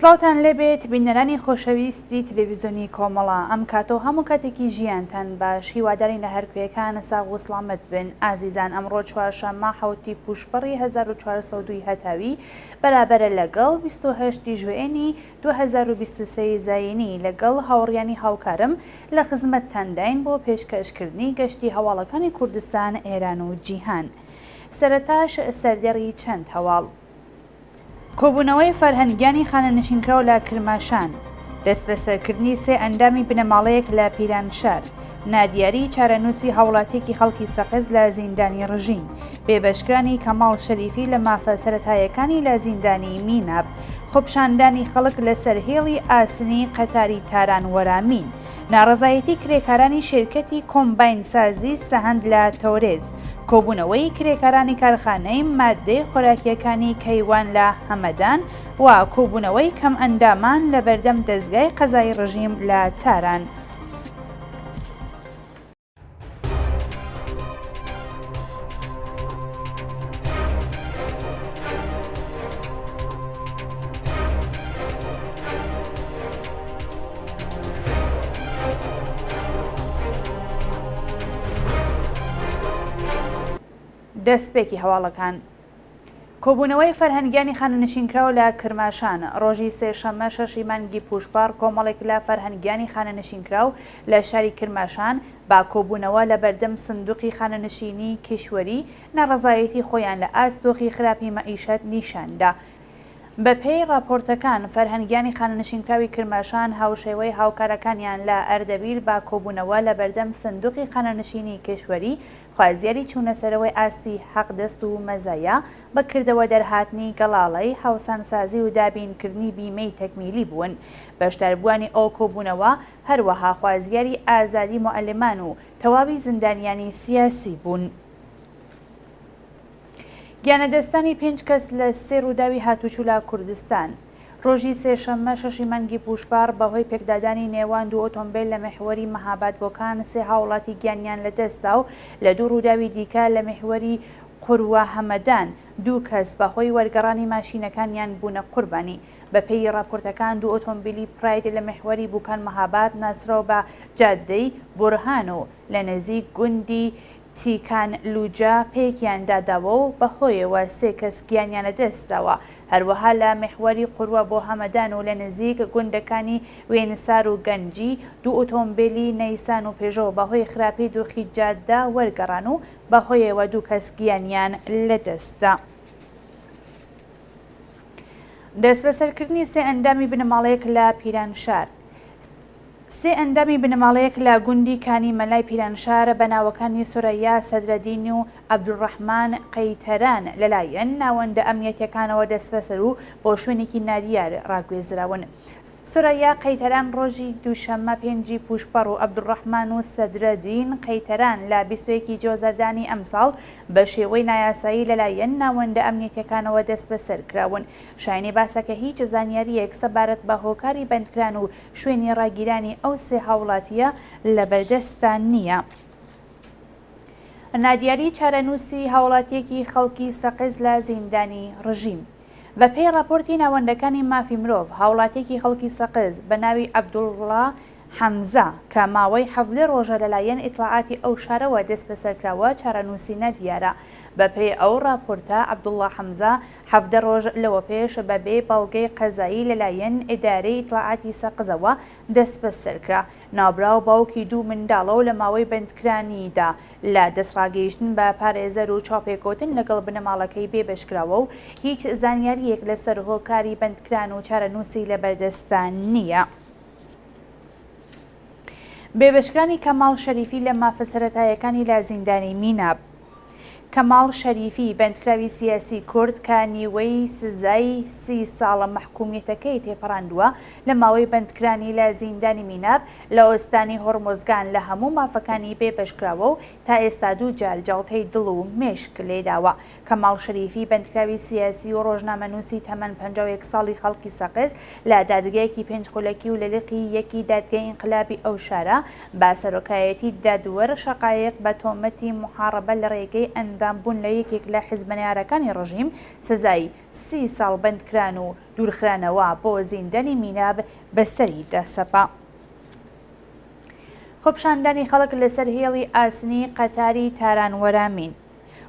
سڵاوتان لێبێت بینەرانی خۆشەویستی تلڤیزیۆنی کۆمەڵە ئەم کاتۆ هەموو کاتێکی ژیانتان باش هیوادارین لە هەرکوێکانە ساغ و سڵامەت بن. ئازیزان ئەمڕۆ چوارشەممە حوتی پوشپەڕی 1402 هەتاوی بەرابەرە لەگەڵ 28 ژوئێنی 2023 زاینی لەگەڵ هاوڕیانی هاوکارم لە خزمەتتانداین بۆ پێشکەشکردنی گەشتی هەواڵەکانی کوردستان، ئێران و جیهان. سەرەتاش سەردێڕی چەند هەواڵ. کۆبوونەوەی فەرهەنگیانی خانەنشینکراو لە کرماشان، دەست بەسەرکردنی سێ ئەندامی بنەماڵەیەک لە پیرانشار، نادیاری چارەنووسی هاوڵاتیەکی خەڵکی سەقز لە زیندانی ڕژین، بێبەشکرانی کەماڵ شەریفی لە مافە سەرەتایەکانی لە زیندانی میناب، خۆپشاندانی خەڵک لەسەر هێڵی ئاسنی قەتاری تاران وەرامین، ناڕەزایەتی کرێکارانی شێرکەتی کۆمباین سازی سەهەند لە تۆرێز، کۆبوونەوەی کرێکارانی کارخانەی مادەی خۆراکیەکانی کەیوان لە هەمەدان و کۆبوونەوەی کەم ئەندامان لە بەردەم دەستگای قەزای ڕژیم لە تاران. دەستپێکی هەواڵەکان. کۆبوونەوەی فەرهەنگیانی خانەنشینکراو لە کرماشان ڕۆژی سێشەممە 6 مانگی پوشپار کۆمەڵێک لە فەرهەنگیانی خانەنشینکراو لە شاری کرماشان با کۆبوونەوە لە بەردەم سندوقی خانەنشینی کیشوەری ناڕەزایەتی خۆیان لە ئاستۆخی خراپی مەعیشەت نیشاندا. بەپێی راپۆرتەکان فەرهەنگیانی خانەنشینکراوی کرماشان هاوشێوەی هاوکارەکانیان لە ئەردەبیل با کۆبوونەوە لە بەردەم سندوقی خانەنشینی کیشوەری خوازیاری چوونەسەرەوەی ئاستی حەقدەست و مەزایە بەکردەوە دەرهاتنی گەڵاڵەی هاوسانسازی و دابینکردنی بیمەی تەکمیلی بوون. بەشداربووانی ئەو کۆبوونەوە هەروەها خوازیاری ئازادی موعەلمان و تەواوی زیندانیانی سیاسی بوون. گیانەدەستانی 5 کەس لە سێ ڕووداوی هاتوچوو لە کوردستان ڕۆژی سێشەممە 6 مانگی پوشپار بەهۆی پێکدادانی نێوان دوو ئۆتۆمبیل لە مێحوەری مەهابادبۆکان سێ هاوڵاتی گیانیان لەدەستا و لە دوو ڕووداوی دیکە لە مێحوەری قوروە هەمەدان دوو کەس بەهۆی وەرگەڕانی ماشینەکانیان بوونە قوربانی. بەپێی راپۆرتەکان دوو ئۆتۆمبیلی پراید لە مێحوەری بووکان مەهاباد ناسرەوە بە جادەی بورهانۆ لە نزیک گوندی تیکان لوجا پێکیان داداوە و بەهۆیەوە سێ کەس گیانیانە دەستەوە. هەروەها لە مێحوەری قوروە بۆ هەمەدان و لە نزیک گوندەکانی وێنسار و گەنجی دوو ئۆتۆمبیلی نەیسان و پێژۆ بەهۆی خراپی دۆخی جاددا وەرگەڕان و بەهۆیەوە دوو کەس گیانیان لەدەستدا. دەست بەسەرکردنی سێ ئەندامی بنەماڵەیەک لە پیرانشار. سێ ئەندامی بنەماڵەیەک لە گوندی کانی مەلای پیرانشار بە ناوەکانی سورەیا سەدرەدین و عەبدوڕەحمان قەیتەران لەلایەن ناوەندە ئەمنیەتیەکانەوە دەستبەسەر و بۆ شوێنێکی نادیار ڕاگوێزراون. سورەیا قەیتەران ڕۆژی دووشەممە 5 پوشپەڕ و عەبدوڕەحمان و سەدرەدین قەیتەران لە 21 جۆزەردانی ئەمساڵ بە شێوەی نایاسایی لەلایەن ناوەندە ئەمنیەتیەکانەوە دەست بەسەر کراون. شایانی باسەکە هیچ زانیاریەک سەبارەت بە هۆکاری بەندکران و شوێنی ڕاگیرانی ئەو سێ هاوڵاتیە لە بەردەستان نییە. نادیاری چارەنووسی هاوڵاتیەکی خەڵکی سەقز لە زیندانی ڕژیم. بەپێی راپۆرتی ناوەندەکانی مافی مرۆڤ هاوڵاتیەکی خەڵکی سەقز بە ناوی عەبدوڵڵا حەمزە کە ماوەی 17 ڕۆژە لەلایەن ئیتلاعاتی ئەو شارەوە دەست بەسەرکراوە چارەنووسی نەدیارە. بەپێی ئەو راپۆرتە عەبدوڵڵا حەمزە 17 ڕۆژ لەوە پێش بەبێ بەڵگەی قەزایی لەلایەن ئیدارەی ئیتلاعاتی سەقزەوە دەست بەسەرکرا. ناوبراو باوکی دوو منداڵە و لە ماوەی بەندکرانیدا لە دەستڕاگەیشتن بە پارێزەر و چاپێکۆتن لەگەڵ بنەماڵەکەی بێبەشکراوە و هیچ زانیاریەک لەسەر هۆکاری بەندکران و چارەنووسی لە بەردەستان نییە. بێبەشکرانی کەماڵ شەریفی لە مافە سەرەتایەکانی لە زیندانی میناب. کەماڵ شەریفی بەندکراوی سیاسی کورد کە نیوەی سزای 30 ساڵە مەحکومیەتەکەی تێپەڕاندووە لە ماوەی بەندکرانی لە زیندانی میناب لە ئۆستانی هۆرمۆزگان لە هەموو مافەکانی بێبەشکراوە و تا ئێستا دوو جار جەڵتەی دڵ و مێشک لێداوە. کەماڵ شەریفی بەندکراوی سیاسی و ڕۆژنامەنووسی تەمەن 51 ساڵی خەڵکی سەقز لە دادگایەکی 5 خولەکی و لە لقی یەکی دادگای ئینقلابی ئەو شارە با سەرۆکایەتی دادوەر شەقایق بە تۆمەتی محارەبە لە ڕێگەی ئەندام بوون لە یەکێک لە حیزبەنیارەکانی ڕژیم سزای 30 ساڵ بەندکران و دوورخرانەوە بۆ زیندەنی میناب بەسەری دەسەپا. خۆپیشاندانی خەڵک لەسەر هێڵی ئاسنی قەتاری تارانوەرامین.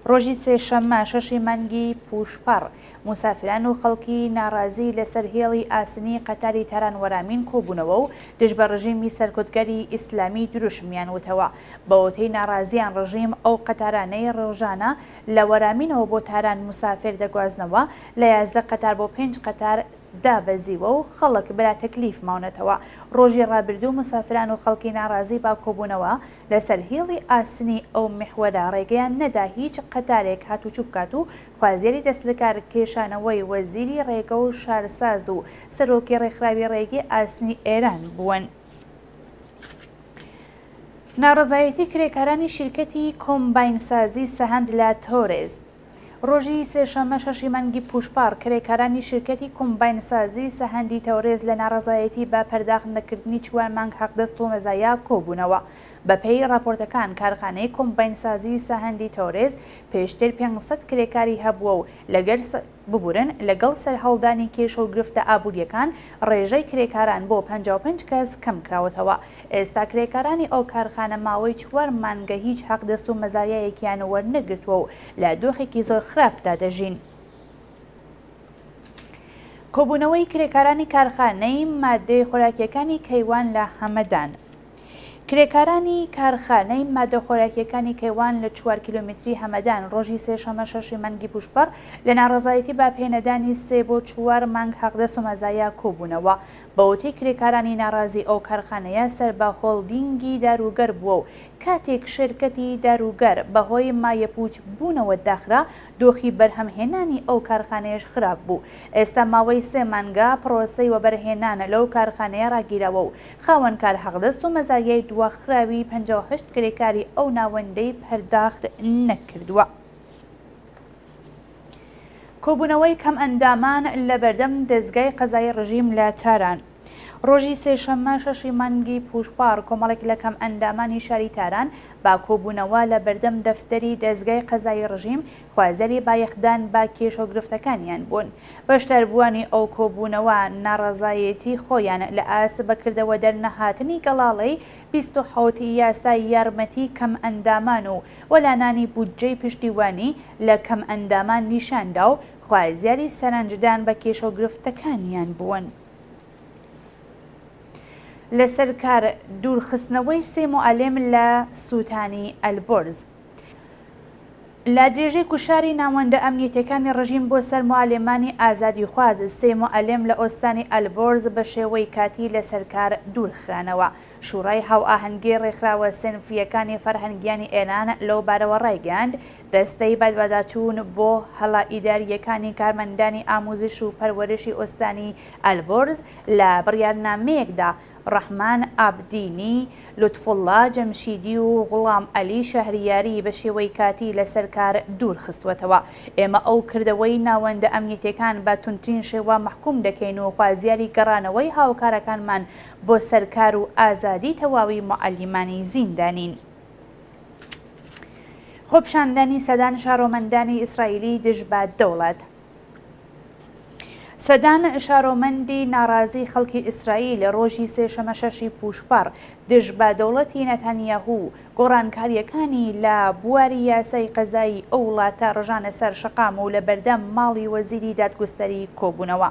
ڕۆژی سێشەممە 6 مانگی پوشپەڕ مسافران و خەڵکی ناڕازی لەسەر هێڵی ئاسنی قەتاری تارانوەرامین کۆبوونەوە و دژ بە ڕژیمی سەرکوتگەری ئیسلامی دروشمیان وتەوە. بەوەتەی ناڕازیان ڕژیم ئەو قەتارانەی ڕۆژانە لە وەرامینەوە بۆ تاران مسافر دەگوازنەوە لە 11 قەتار بۆ 5 قەتار دابەزیوە و خەڵک بەلا تەکلیف ماونەتەوە. ڕۆژی ڕابردوو مسافران و خەڵکی ناڕازی با کۆبوونەوە لەسەر هێڵی ئاسنی ئەو میحوەرە ڕێگەیان نەدا هیچ قەتارێک هاتوچوو بکات و خوازیێری دەست لە کارکێشانەوەی وەزیری ڕێگە و شارساز و سەرۆکی ڕێکخراوی ڕێگەی ئاسنی ئێران بوون. ناڕەزایەتی کرێکارانی شیرکەتی کۆمباینسازی سەهەند لە تۆرێز. ڕۆژی سێشەممە 6 مانگی پوشپەڕ کرێکارانی شیرکەتی کۆمباینسازی سەهەندی تەورێز لە ناڕەزایەتی بە پەرداخ نەکردنی 4 مانگ حەقدەست و مەزایە کۆبوونەوە. بەپێی راپۆرتەکان کارخانەی کۆمباینسازی سەهەندی تەورێز پێشتر 500 کرێکاری هەبووە و لەگەڵ سەرهەڵدانی کێشە و گرفتە ئابوووریەکان ڕێژەی کرێکاران بۆ 55 کەس کەم کراوەتەوە. ئێستا کرێکارانی ئەو کارخانە ماوەی 4 مانگە هیچ حەقدەست و مەزایەیەکیان وەرنەگرتووە و لە دۆخێکی زۆر خراپدا دەژین. کۆبوونەوەی کرێکارانی کارخانەی مادەی خۆراکیەکانی کەیوان لە هەمەدان. کرێکارانی کارخانەی مادە خۆراکیەکانی کەیوان لە 4 کیلۆمتری هەمەدان ڕۆژی سێشەممە 6 مانگی پوشپەڕ لە ناڕەزایەتی با پێنەدانی 3 بۆ 4 مانگ حەقدەست و مەزایە کۆبوونەوە. بەوەتەی کرێکارانی ناڕازی ئەو کارخانەیە سەر بە هۆڵدینگی داروگەر بووە و کاتێک شرکەتی داروگەر بەهۆی مایەپووچ بوونەوە داخرا دۆخی بەرهەمهێنانی ئەو کارخانەیەش خراپ بوو. ئێستا ماوەی 3 مانگە پرۆسەی وەبەرهێنانە لەو کارخانەیە ڕاگیرەوە و خاوەنکار حەقدەست و مەزایای دواخراوی 58 کرێکاری ئەو ناوەندەی پەرداخت نەکردووە. کۆبوونەوەی کەم ئەندامان لە بەردەم دەستگای قەزای ڕژیم لە تاران. ڕۆژی سێشەممە 6 مانگی پوشپەڕ کۆمەڵێک لە کەم ئەندامانی شاری تاران با کۆبوونەوە لە بەردەم دەفتەری دەستگای قەزای ڕژیم خوازەری بایەخدان با کێشە و گرفتەکانیان بوون. بەشداربووانی ئەو کۆبوونەوە ناڕەزایەتی خۆیان لە ئاست بەکردەوە دەرنەهاتنی گەڵاڵەی 27 یاسای یارمەتی کەم ئەندامان و وەلانانی بودجەی پشتیوانی لە کەم ئەندامان نیشاندا و خوازیاری سەرنجدان بە کێشە و گرفتەکانیان بوون. لەسەر کار دوورخستنەوەی 3 معلم لە سووتانی ئەلبۆرز. لە درێژەی کوشاری ناوەندە ئەمنیەتەکانی ڕژیم بۆ سەر معلمانی ئازادی خواز 3 معلم لە ئۆستانی ئەلبۆرز بە شێوەی کاتی لەسەر کار دوورخرانەوە. شوڕای هاوئاهەنگی ڕێکخراوە سنفیەکانی فەرهەنگیانی ئێران لەو بارەوە ڕایگەاند دەستەی بەدواداچوون بۆ هەڵا ئیداریەکانی کارمەندانی ئاموزش و پەروەرشی ئۆستانی ئەلبۆرز لە بڕیارنامەیەکدا ڕەحمان ئابدینی، لوتفوڵڵا جەمشیدی و غوڵام ئەلی شەهریاری بە شێوەی کاتی لەسەر کار دوورخستوەتەوە. ئێمە ئەو کردەوەی ناوەندە ئەمنیەتەکان بە تونترین شێوە مەحکوم دەکەین و خوازیاری گەڕانەوەی هاوکارەکانمان بۆ سەرکار و ئازادی تەواوی معلمانی زیندانین. خۆپیشاندانی سەدان شارۆمەندانی ئیسرائیلی دژ بە دەوڵەت. سەدان شارۆمەندی ناڕازی خەڵکی ئیسرائیل لە ڕۆژی سێشەممە 6 پوشپەڕ دژ بە دەوڵەتی نەتانیاهوو گۆڕانکاریەکانی لە بواری یاسای قەزایی ئەو وڵاتە ڕژانە سەر شەقام و لە بەردەم ماڵی وەزیری دادگستەری کۆبوونەوە.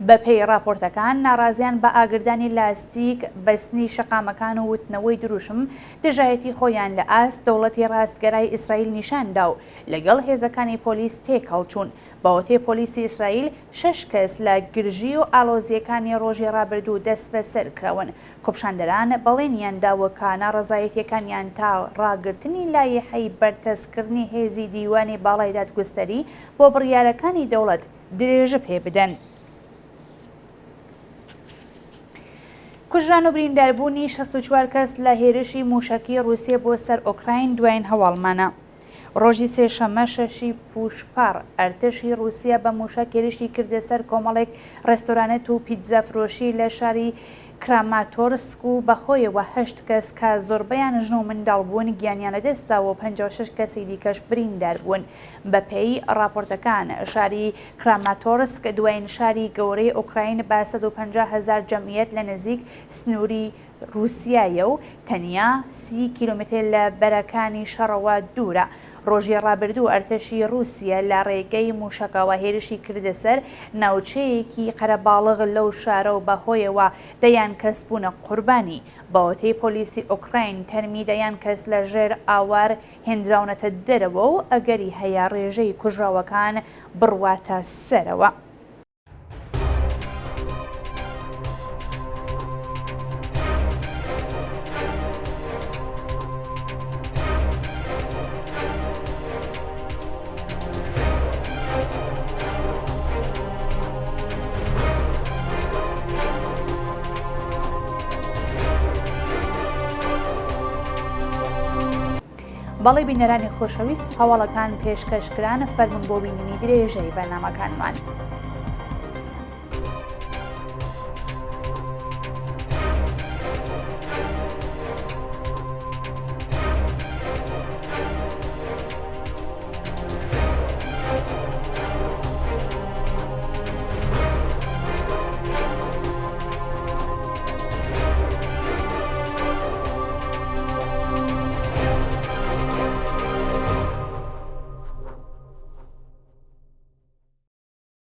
بەپێی راپۆرتەکان ناڕازیان بە ئاگردانی لاستیک بەستنی شەقامەکان و وتنەوەی دروشم دژایەتی خۆیان لە ئاست دەوڵەتی ڕاستگەرای ئیسرائیل نیشاندا و لەگەڵ هێزەکانی پۆلیس تێکەڵچوون. بەوەتەی پۆلیسی ئیسرائیل 6 کەس لە گرژی و ئالۆزیەکانی ڕۆژی ڕابردوو دەست بەسەر کراون. خۆپیشاندەران بەڵێنیان داوە کە ناڕەزایەتیەکانیان تا ڕاگررتنی لایەحەی بەرتەسکردنی هێزی دیوانی باڵای دادگستەری بۆ بڕیارەکانی دەوڵەت درێژە پێ بدەن. کوژران و برینداربوونی 64 کەس لە هێرشی موشەکی رووسیە بۆ سەر ئۆکراین دوایین هەواڵمانە. ڕۆژی سێشەممە 6 پوشپەڕ ئەرتەشی رووسیا بە موشەک هێرشی کردە سەر کۆمەڵێک ڕێستۆرانەت و پیتزا فرۆشی لە شاری کراماتۆرسک و بەهۆیەوە 8 کەس کە زۆربەیان ژن و منداڵ بوون گیانیانە دەستاوە و 56 کەسی دیکەش بریندار بوون. بەپێی راپۆرتەکان شاری کراماتۆرسک دوایین شاری گەورەی ئوکراین بە 150,000 جەمعیەت لە نزیک سنووری رووسایە و تەنیا 30 کیلۆمتر لە بەرەکانی شەڕەوە دوورە. ڕۆژی ڕابردوو ئەرتەشی رووسیا لە ڕێگەی موشکەوە هێرشی کردە سەر ناوچەیەکی قەرەباڵغ لەو شارە و بەهۆیەوە دەیان کەس بوونە قوربانی. باوەتەی پۆلیسی ئوکراین تەرمی دەیان کەس لە ژێر ئاوار هێنراونەتە دەرەوە و ئەگەری هەیە ڕێژەی کوژراوەکان بڕواتە سەرەوە. بەڵێ بینەرانی خۆشەویست، هەواڵەکان پێشکەشکران فەرمون بۆ بینینی درێژەی بەرنامەکانمان.